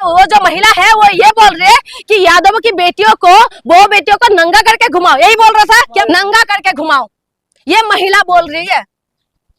वो जो महिला है वो ये बोल रही है कि यादव की बेटियों को नंगा करके घुमाओ, यही बोल रहा था कि नंगा करके घुमाओ। ये महिला बोल रही है,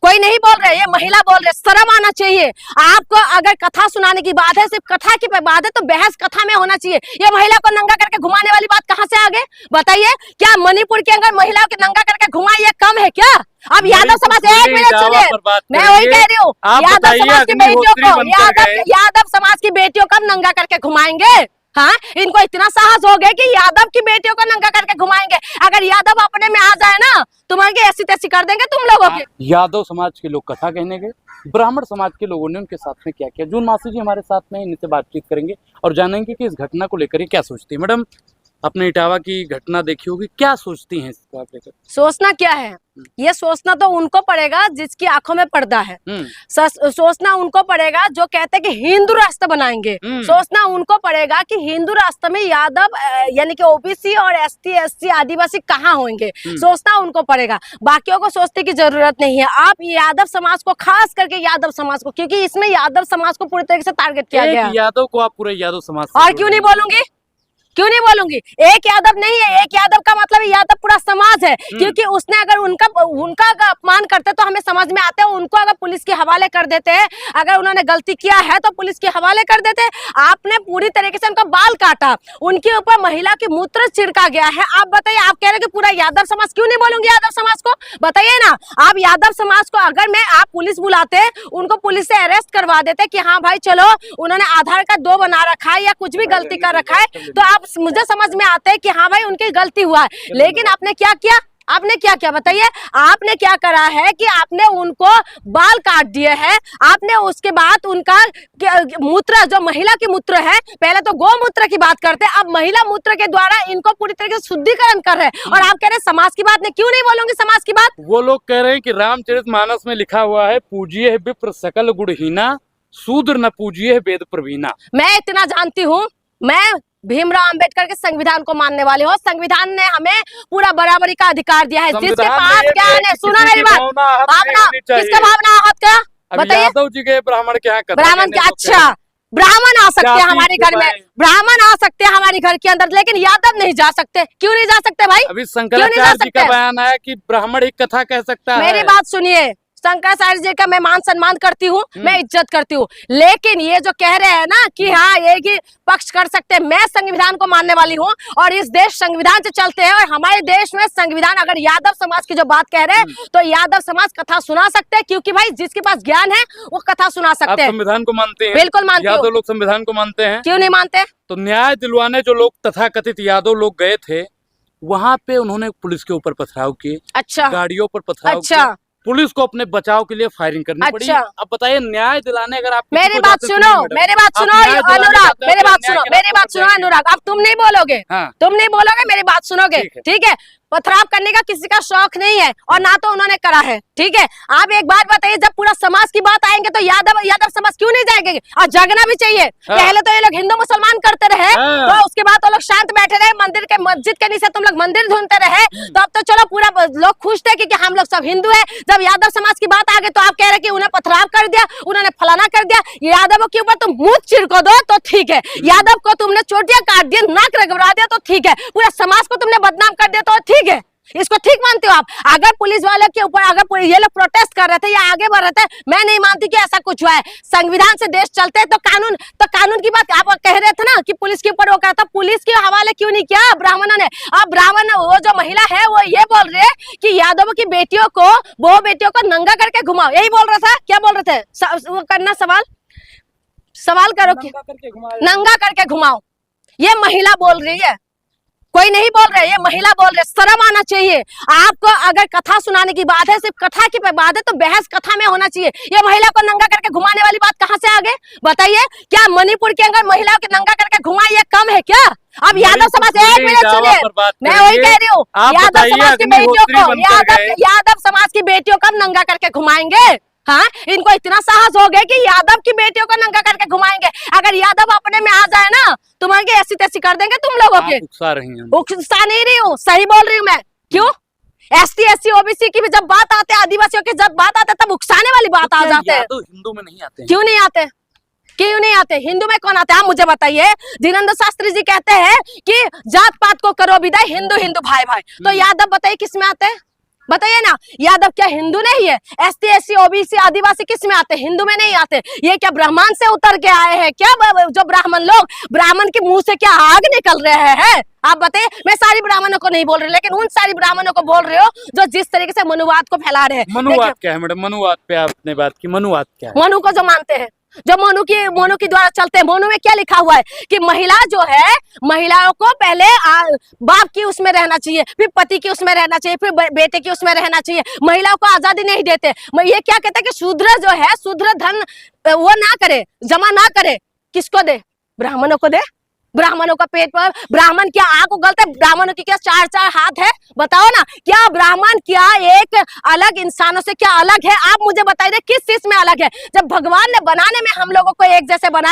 कोई नहीं बोल रहे, ये महिला बोल रही है। शर्म आना चाहिए आपको। अगर कथा सुनाने की बात है, सिर्फ कथा की बात है, तो बहस कथा में होना चाहिए। ये महिला को नंगा करके घुमाने वाली बात कहाँ से आ गई बताइए? क्या मणिपुर के अंदर महिलाओं को नंगा करके घुमाए ये कम है क्या? अब यादव समाज, एक मिनट सुनिए, मैं वही कह रही हूँ, यादव समाज की बेटियों को, यादव समाज की बेटियों को नंगा करके घुमाएंगे? हाँ, इनको इतना साहस हो गया कि यादव की बेटियों को नंगा करके घुमाएंगे। अगर यादव अपने में आ जाए ना, तुम्हारे ऐसी तैसी कर देंगे तुम लोगों के। यादव समाज के लोग कथा कहने गए, ब्राह्मण समाज के लोगों ने उनके साथ में क्या किया। जून मासी जी हमारे साथ में, इनसे बातचीत करेंगे और जानेंगे कि इस घटना को लेकर ये क्या सोचती है। मैडम, अपने इटावा की घटना देखी होगी, क्या सोचती हैं इसको लेकर? सोचना क्या है, ये सोचना तो उनको पड़ेगा जिसकी आंखों में पर्दा है। सोचना उनको पड़ेगा जो कहते हैं कि हिंदू राष्ट्र बनाएंगे। सोचना उनको पड़ेगा कि हिंदू राष्ट्र में यादव यानी कि ओबीसी और एसटी एससी आदिवासी कहाँ होंगे। सोचना उनको पड़ेगा, बाकियों को सोचने की जरूरत नहीं है। आप यादव समाज को, खास करके यादव समाज को, क्योंकि इसमें यादव समाज को पूरी तरीके से टारगेट किया गया है। यादव को आप पूरे यादव समाज, और क्यों नहीं बोलूंगी, क्यों नहीं बोलूंगी? एक यादव नहीं है, एक यादव का मतलब यादव पूरा समाज है। क्योंकि उसने अगर उनका अपमान करते तो हमें समझ में आते हैं, उनको अगर पुलिस के हवाले कर देते हैं, अगर उन्होंने गलती किया है तो पुलिस के हवाले कर देते हैं। आपने पूरी तरीके से उनका बाल काटा, उनके ऊपर महिला की मूत्र छिड़का गया है। आप बताइए, आप कह रहे हैं कि पूरा यादव समाज, क्यों नहीं बोलूंगी यादव समाज को? बताइए ना आप। यादव समाज को अगर आप पुलिस बुलाते, उनको पुलिस से अरेस्ट करवा देते कि हाँ भाई चलो उन्होंने आधार कार्ड 2 बना रखा है या कुछ भी गलती कर रखा है, तो आप मुझे समझ में आता है कि हाँ भाई उनकी गलती हुआ है। लेकिन आपने क्या किया? आपने क्या किया बताइए? आपने क्या करा है कि आपने उनको बाल काट दिए हैं। आपने उसके बाद उनका मूत्र, जो महिला की मूत्र है, पहले तो गौमूत्र की बात करते हैं, अब महिला मूत्र के द्वारा इनको पूरी तरीके से शुद्धिकरण कर रहे हैं। और आप कह रहे हैं समाज की बात नहीं, क्यों नहीं बोलूंगी समाज की बात? वो लोग कह रहे हैं कि रामचरितमानस में लिखा हुआ है, पूजिए विप्र सकल गुणहीना, शूद्र न पूजिए वेद प्रवीणा। मैं इतना जानती हूँ, मैं भीमराव अंबेडकर के संविधान को मानने वाले हो। संविधान ने हमें पूरा बराबरी का अधिकार दिया है। जिसके पास ज्ञान है, सुना मेरी बात, भावना, किसका भावना आहत का बताइए? यादव जी के ब्राह्मण क्या, ब्राह्मण क्या? अच्छा, ब्राह्मण आ सकते हैं हमारे घर में, ब्राह्मण आ सकते हैं हमारे घर के अंदर, लेकिन यादव नहीं जा सकते। क्यों नहीं जा सकते भाई? अभी शंकराचार्य जी का बयान आया कि ब्राह्मण ही कथा कह सकता है। मेरी बात सुनिए, शंकराचार्य जी का मैं मान सम्मान करती हूँ, मैं इज्जत करती हूँ, लेकिन ये जो कह रहे हैं ना कि हाँ एक ही पक्ष कर सकते हैं, मैं संविधान को मानने वाली हूँ और इस देश संविधान से चलते हैं। और हमारे देश में संविधान, अगर यादव समाज की जो बात कह रहे हैं तो यादव समाज कथा सुना सकते हैं, क्योंकि भाई जिसके पास ज्ञान है वो कथा सुना सकते हैं। संविधान को मानते हैं? बिल्कुल मानते हैं। यादव लोग संविधान को मानते हैं। क्यों नहीं मानते? तो न्याय दिलवाने जो लोग तथाकथित यादव लोग गए थे, वहाँ पे उन्होंने पुलिस के ऊपर पथराव किए। अच्छा, गाड़ियों पर पथराव किया, पुलिस को अपने बचाव के लिए फायरिंग करनी पड़ी। अब बताइए, न्याय दिलाने अगर आप मेरी बात सुनो, मेरी बात सुनो अनुराग, मेरी बात सुनो, मेरी बात सुनो अनुराग, अब तुम नहीं बोलोगे, तुम नहीं बोलोगे, मेरी बात सुनोगे, ठीक है? पथराव करने का किसी का शौक नहीं है और ना तो उन्होंने करा है, ठीक है? आप एक बात बताइए, जब पूरा समाज की बात आएंगे तो यादव समाज क्यों नहीं जाएंगे? और जगना भी चाहिए। पहले तो ये लोग हिंदू मुसलमान करते रहे, तो उसके बाद तो लोग शांत बैठे रहे, मंदिर के मस्जिद के नीचे तुम लोग मंदिर ढूंढते रहे, तो अब तो चलो पूरा लोग खुश थे कि हम लोग सब हिंदू है। जब यादव समाज की बात आ गई तो आप कह रहे कि उन्हें पथराव कर दिया, उन्होंने फलाना कर दिया। यादवों के ऊपर तुम मुंह चिरको दो तो ठीक है, यादव को तुमने चोटियां काट दिया, नाक रगड़ा दिया तो ठीक है, पूरा समाज को तुमने बदनाम कर दिया तो ठीक है, इसको ठीक मानते हो आप? अगर पुलिस वाले के ऊपर अगर ये लोग प्रोटेस्ट कर रहे थे या आगे बढ़ रहे थे, मैं नहीं मानती कि ऐसा कुछ हुआ है। संविधान से देश चलते हैं तो कानून की बात आप कह रहे थे ना कि पुलिस के ऊपर वो कहा था, पुलिस के हवाले क्यों नहीं किया ब्राह्मणों ने? अब ब्राह्मण, वो जो महिला है वो ये बोल रही है कि यादव की बेटियों को नंगा करके घुमाओ, यही बोल रहा था। क्या बोल रहे थे? वो करना सवाल करो कि नंगा करके घुमाओ। ये महिला बोल रही है, कोई नहीं बोल रहे, ये महिला बोल रहे। शर्म आना चाहिए आपको। अगर कथा सुनाने की बात है, सिर्फ कथा की बात है, तो बहस कथा में होना चाहिए। ये महिला को नंगा करके घुमाने वाली बात कहाँ से आ गई बताइए? क्या मणिपुर के अंदर महिलाओं को नंगा करके घुमाए ये कम है क्या? अब यादव समाज, एक मिनट सुनिए, मैं वही कह रही हूँ, यादव समाज की बेटियों को, यादव समाज की बेटियों को नंगा करके घुमाएंगे? हाँ, इनको इतना साहस हो गया कि यादव की बेटियों को नंगा करके घुमाएंगे। अगर यादव अपने में आ जाए ना, तुम्हारी ऐसी तैसी कर देंगे तुम लोगों के। उकसा नहीं रही हूँ, सही बोल रही हूँ मैं। क्यों? एसटी एससी ओबीसी की भी जब बात आते, आदिवासियों की जब बात आते, तब उकसाने वाली बात आ जाते हैं। हिंदू में नहीं आते? क्यों नहीं आते? क्यों नहीं आते? हिंदू में कौन आते हैं? आप मुझे बताइए। दीनंद शास्त्री जी कहते हैं कि जात पात को करो विदाई, हिंदू हिंदू भाई भाई। तो यादव बताइए किस में आते हैं? बताइए ना। यादव क्या हिंदू नहीं है? एसटी एससी ओबीसी आदिवासी किस में आते? हिंदू में नहीं आते। ये क्या ब्राह्मण से उतर के आए हैं क्या? जो ब्राह्मण लोग, ब्राह्मण के मुंह से क्या आग निकल रहे हैं? आप बताइए। मैं सारी ब्राह्मणों को नहीं बोल रही, लेकिन उन सारी ब्राह्मणों को बोल रहे हो जो जिस तरीके से मनुवाद को फैला रहे हैं। मनुवाद क्या है मैडम? मनुवाद पे आपने बात की, मनुवाद क्या है? मनु को जो मानते हैं, जो मनु की द्वारा चलते हैं। मनु में क्या लिखा हुआ है कि महिला जो है, महिलाओं को पहले बाप की उसमें रहना चाहिए, फिर पति की उसमें रहना चाहिए, फिर बेटे की उसमें रहना चाहिए। महिलाओं को आजादी नहीं देते। ये क्या कहते हैं कि शूद्र जो है, शूद्र धन वो ना करे, जमा ना करे। किसको दे? ब्राह्मणों को दे। ब्राह्मणों का पेट पर, ब्राह्मण क्या आंख उगलते? ब्राह्मणों की क्या चार चार हाथ है? बताओ ना। क्या ब्राह्मण क्या एक अलग इंसानों से क्या अलग है? आप मुझे बताइए किस चीज में अलग है? जब भगवान ने बनाने में हम लोगों को एक जैसे बनाए,